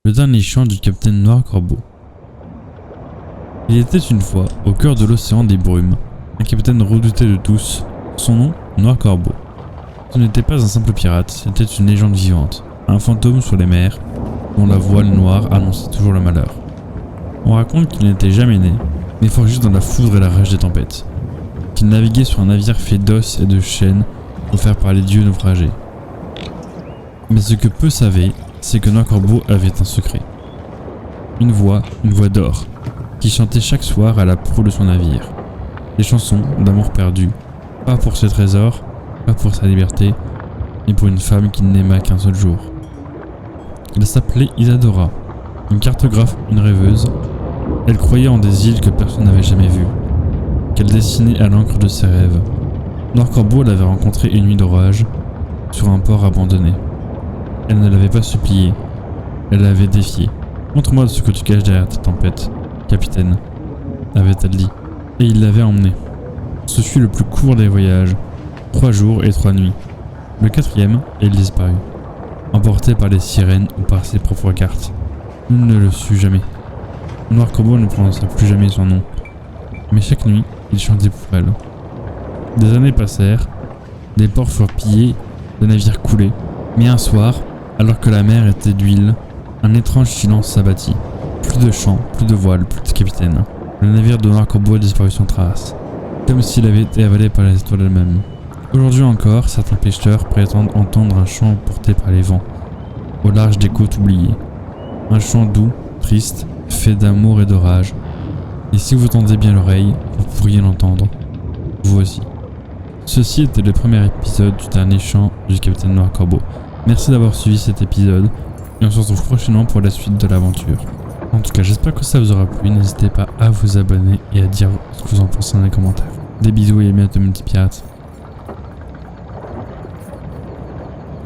Le dernier chant du capitaine Noir Corbeau. Il était une fois, au cœur de l'océan des brumes, un capitaine redouté de tous, son nom Noir Corbeau. Ce n'était pas un simple pirate, c'était une légende vivante, un fantôme sur les mers, dont la voile noire annonçait toujours le malheur. On raconte qu'il n'était jamais né, mais forgé dans la foudre et la rage des tempêtes, qu'il naviguait sur un navire fait d'os et de chaînes offert par les dieux naufragés. Mais ce que peu savaient, c'est que Noir Corbeau avait un secret. Une voix d'or, qui chantait chaque soir à la proue de son navire. Des chansons d'amour perdu, pas pour ses trésors, pas pour sa liberté, mais pour une femme qu'il n'aima qu'un seul jour. Elle s'appelait Isadora, une cartographe, une rêveuse. Elle croyait en des îles que personne n'avait jamais vues, qu'elle dessinait à l'encre de ses rêves. Noir Corbeau l'avait rencontrée une nuit d'orage, sur un port abandonné. Elle ne l'avait pas supplié, elle l'avait défié. « Montre-moi ce que tu caches derrière tes tempêtes, capitaine », avait-elle dit, et il l'avait emmené. Ce fut le plus court des voyages, 3 jours et 3 nuits. Le 4e, il disparut, emporté par les sirènes ou par ses propres cartes. Nul ne le sut jamais. Noir Corbeau ne prononça plus jamais son nom, mais chaque nuit, il chantait pour elle. Des années passèrent, des ports furent pillés, des navires coulés, mais un soir, alors que la mer était d'huile, un étrange silence s'abattit. Plus de chants, plus de voiles, plus de capitaine. Le navire de Noir Corbeau disparut sans trace, comme s'il avait été avalé par les étoiles elles-mêmes. Aujourd'hui encore, certains pêcheurs prétendent entendre un chant porté par les vents, au large des côtes oubliées. Un chant doux, triste, fait d'amour et de rage. Et si vous tendez bien l'oreille, vous pourriez l'entendre, vous aussi. Ceci était le premier épisode du dernier chant du capitaine Noir Corbeau. Merci d'avoir suivi cet épisode, et on se retrouve prochainement pour la suite de l'aventure. En tout cas, j'espère que ça vous aura plu, n'hésitez pas à vous abonner et à dire ce que vous en pensez dans les commentaires. Des bisous et à bientôt, mes petits pirates.